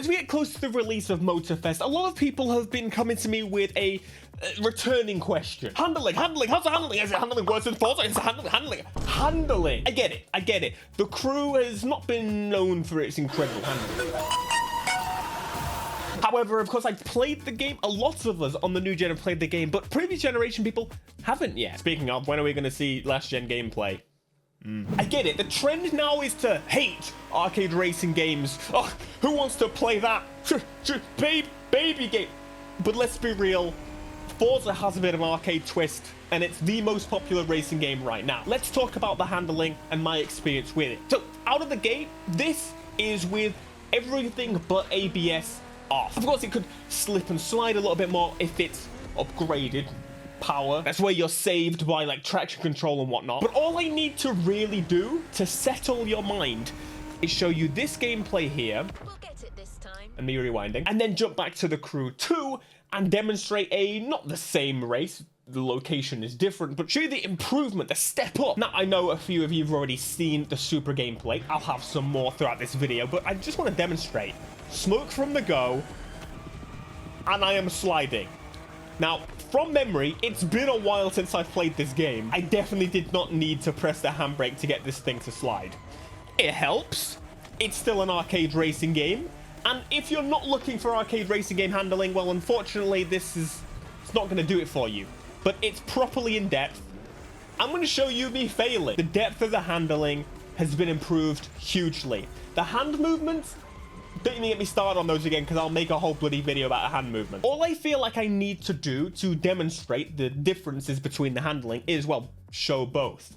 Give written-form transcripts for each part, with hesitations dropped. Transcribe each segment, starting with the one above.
as we get close to the release of Motorfest, a lot of people have been coming to me with a returning question. Handling, how's the handling? Is it handling worse than Forza? Is it handling? I get it. The Crew has not been known for its incredible handling. However, of course, I've played the game. A lot of us on the new gen have played the game, but previous generation people haven't yet. Speaking of, when are we going to see last gen gameplay? I get it. The trend now is to hate arcade racing games. Oh, who wants to play that? Baby game. But let's be real. Forza has a bit of an arcade twist, and it's the most popular racing game right now. Let's talk about the handling and my experience with it. So, out of the gate, this is with everything but ABS off. Of course, it could slip and slide a little bit more if it's upgraded power. That's where you're saved by like traction control and whatnot. But all I need to really do to settle your mind is show you this gameplay here. We'll get it this time. And me rewinding. And then jump back to the Crew 2 and demonstrate not the same race. The location is different, but show you the improvement, the step up. Now, I know a few of you have already seen the super gameplay. I'll have some more throughout this video, but I just want to demonstrate. Smoke from the go, and I am sliding. Now, from memory, it's been a while since I've played this game. I definitely did not need to press the handbrake to get this thing to slide. It helps. It's still an arcade racing game. And if you're not looking for arcade racing game handling, well, unfortunately, it's not going to do it for you. But it's properly in depth. I'm going to show you me failing. The depth of the handling has been improved hugely. The hand movements, don't even get me started on those again, because I'll make a whole bloody video about a hand movement. All I feel like I need to do to demonstrate the differences between the handling is, well, show both.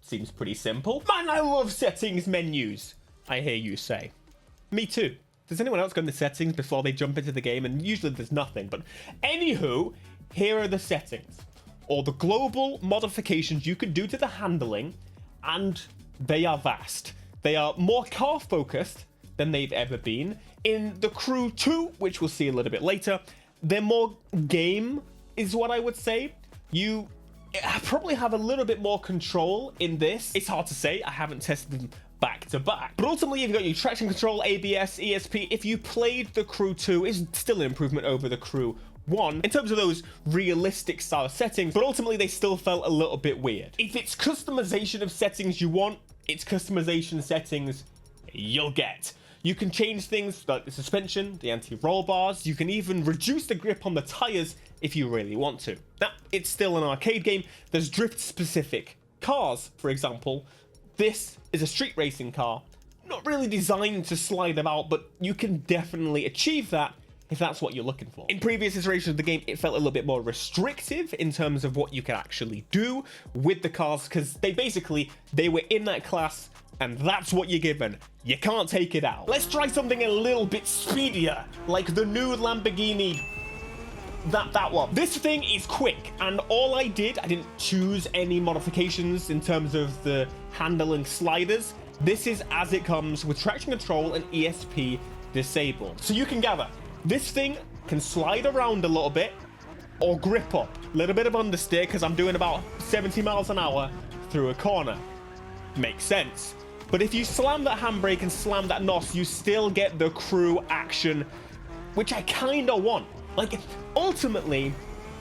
Seems pretty simple. Man, I love settings menus, I hear you say. Me too. Does anyone else go into settings before they jump into the game? And usually there's nothing. But anywho, here are the settings. Or the global modifications you can do to the handling. And they are vast. They are more car focused than they've ever been. In the Crew 2, which we'll see a little bit later, they're more game, is what I would say. You probably have a little bit more control in this. It's hard to say. I haven't tested them back to back. But ultimately, you've got your traction control, ABS, ESP. If you played the Crew 2, it's still an improvement over the Crew 1 in terms of those realistic style settings, but ultimately they still felt a little bit weird. If it's customization of settings you want, it's customization settings you'll get. You can change things like the suspension, the anti-roll bars. You can even reduce the grip on the tires if you really want to. Now, it's still an arcade game. There's drift-specific cars, for example. This is a street racing car. Not really designed to slide about, but you can definitely achieve that if that's what you're looking for. In previous iterations of the game, it felt a little bit more restrictive in terms of what you could actually do with the cars, because they were in that class, and that's what you're given. You can't take it out. Let's try something a little bit speedier, like the new Lamborghini. That one. This thing is quick, and all I didn't choose any modifications in terms of the handling sliders. This is as it comes with traction control and ESP disabled. So you can gather, this thing can slide around a little bit or grip up. A little bit of understeer because I'm doing about 70 miles an hour through a corner. Makes sense. But if you slam that handbrake and slam that NOS, you still get the Crew action, which I kind of want. Like, ultimately,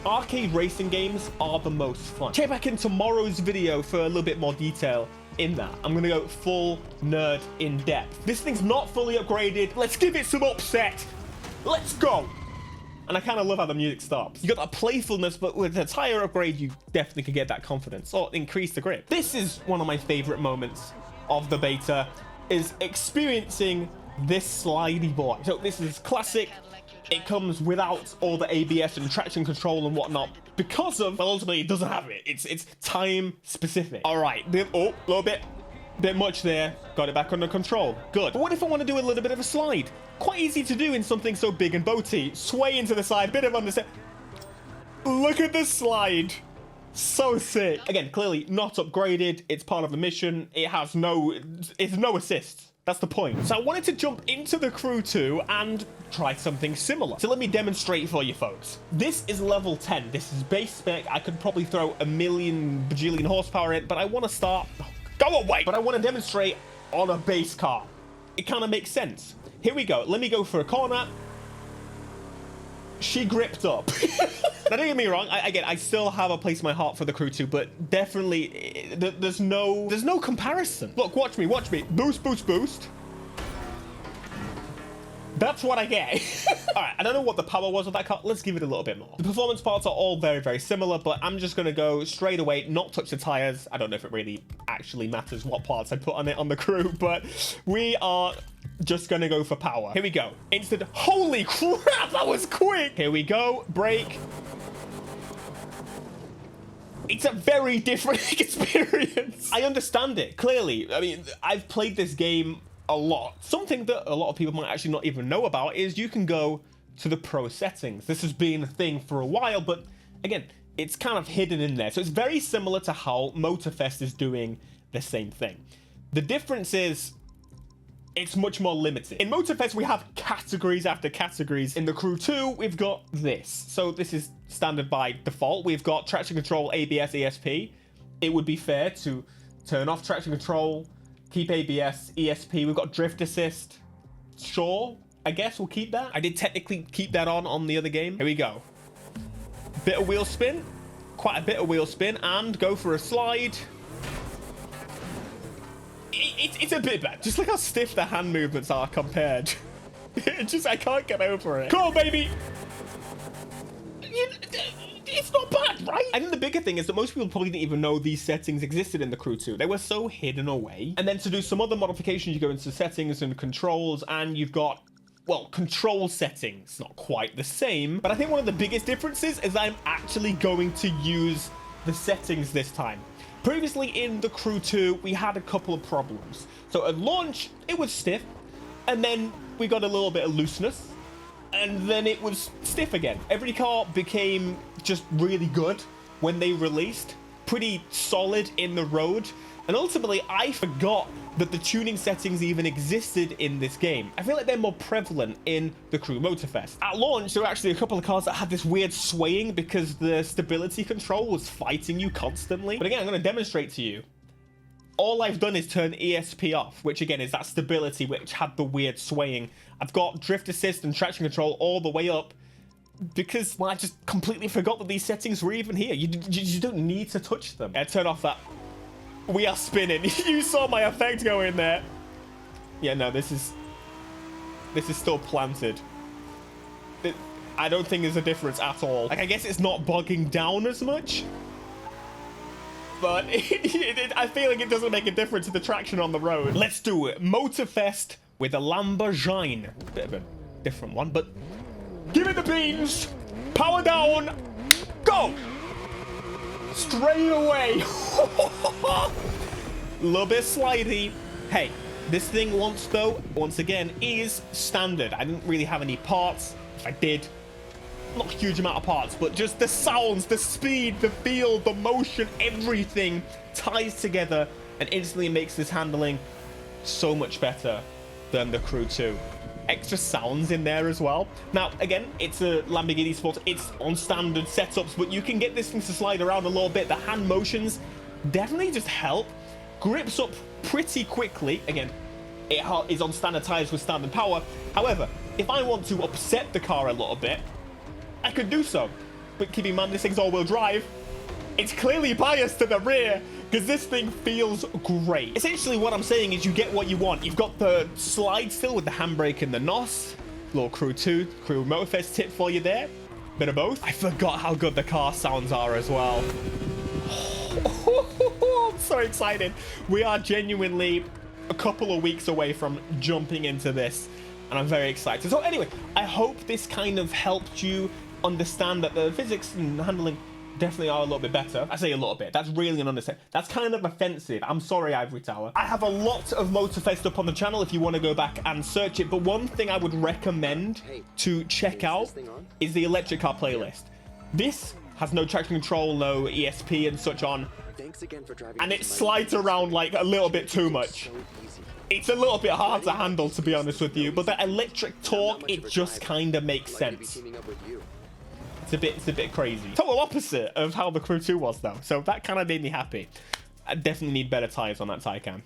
arcade racing games are the most fun. Check back in tomorrow's video for a little bit more detail in that. I'm going to go full nerd in depth. This thing's not fully upgraded. Let's give it some upset. Let's go. And I kind of love how the music stops. You got that playfulness, but with a tire upgrade, you definitely could get that confidence or increase the grip. This is one of my favorite moments of the beta, is experiencing this slidey boy. So this is classic. It comes without all the ABS and traction control and whatnot because of, well, ultimately it doesn't have it. It's time specific. All right, a little bit much there. Got it back under control. Good. But what if I want to do a little bit of a slide? Quite easy to do in something so big and boaty. Sway into the side, bit of understand. Look at the slide. So sick. Again, clearly not upgraded. It's part of the mission. It's no assists. That's the point. So I wanted to jump into the Crew 2 and try something similar. So let me demonstrate for you folks. This is level 10. This is base spec. I could probably throw a million bajillion horsepower in it, but I want to start... Go away! But I want to demonstrate on a base car. It kind of makes sense. Here we go. Let me go for a corner. She gripped up. Now, don't get me wrong. Again, I still have a place in my heart for the Crew 2, but definitely there's no comparison. Look, watch me. Boost, boost, boost. That's what I get. All right, I don't know what the power was of that car. Let's give it a little bit more. The performance parts are all very, very similar, but I'm just going to go straight away, not touch the tires. I don't know if it really actually matters what parts I put on it on the Crew, but we are just going to go for power. Here we go. Instant. Holy crap, that was quick. Here we go. Brake. It's a very different experience. I understand it, clearly. I mean, I've played this game a lot. Something that a lot of people might actually not even know about is you can go to the pro settings. This has been a thing for a while, but again, it's kind of hidden in there. So it's very similar to how Motorfest is doing the same thing. The difference is it's much more limited. In Motorfest, we have categories after categories. In the Crew 2, we've got this. So this is standard by default. We've got traction control, ABS, ESP. It would be fair to turn off traction control, keep ABS, ESP. We've got drift assist. Sure, I guess we'll keep that. I did technically keep that on the other game. Here we go. Bit of wheel spin. Quite a bit of wheel spin. And go for a slide. It's a bit bad. Just look how stiff the hand movements are compared. I can't get over it. Come on, baby. It's not bad, right? I think the bigger thing is that most people probably didn't even know these settings existed in the Crew 2. They were so hidden away. And then to do some other modifications, you go into settings and controls, and you've got, well, control settings. Not quite the same, but I think one of the biggest differences is I'm actually going to use the settings this time. Previously in the Crew 2, we had a couple of problems. So at launch, it was stiff, and then we got a little bit of looseness, and then it was stiff again. Every car became just really good when they released, pretty solid in the road, and ultimately I forgot that the tuning settings even existed in this game. I feel like they're more prevalent in the Crew Motorfest. At launch, there were actually a couple of cars that had this weird swaying because the stability control was fighting you constantly. But again, I'm going to demonstrate to you. All I've done is turn ESP off, which again is that stability which had the weird swaying. I've got drift assist and traction control all the way up because, well, I just completely forgot that these settings were even here. You don't need to touch them. Turn off that. We are spinning. You saw my effect go in there. Yeah, no, this is still planted. I don't think there's a difference at all. Like, I guess it's not bogging down as much, but I feel like it doesn't make a difference to the traction on the road. Let's do it. Motorfest with a Lamborghini. Bit of a different one, but give it the beans. Power down. Go. Straight away. A little bit slidey. Hey, this thing once again, is standard. I didn't really have any parts. If I did, not a huge amount of parts, but just the sounds, the speed, the feel, the motion, everything ties together and instantly makes this handling so much better than the Crew 2. Extra sounds in there as well. Now, again, it's a Lamborghini Sport. It's on standard setups, but you can get this thing to slide around a little bit. The hand motions definitely just help. Grips up pretty quickly. Again, it is on standard tires with standard power. However, if I want to upset the car a little bit, I could do so. But keep in mind, this thing's all-wheel drive. It's clearly biased to the rear because this thing feels great. Essentially, what I'm saying is you get what you want. You've got the slide still with the handbrake and the NOS. Little Crew 2, Crew Motorfest tip for you there. Bit of both. I forgot how good the car sounds are as well. I'm so excited. We are genuinely a couple of weeks away from jumping into this, and I'm very excited. So anyway, I hope this kind of helped you understand that the physics and handling definitely are a little bit better. I say a little bit. That's really an understatement. That's kind of offensive. I'm sorry, Ivory Tower. I have a lot of Motorfest up on the channel if you want to go back and search it. But one thing I would recommend to check out is the electric car playlist. This has no traction control, no ESP and such on. And it slides around like a little bit too much. It's a little bit hard to handle, to be honest with you. But the electric torque, it just kind of makes sense. It's a bit crazy. Total opposite of how the Crew 2 was, though. So that kind of made me happy. I definitely need better tires on that Taycan.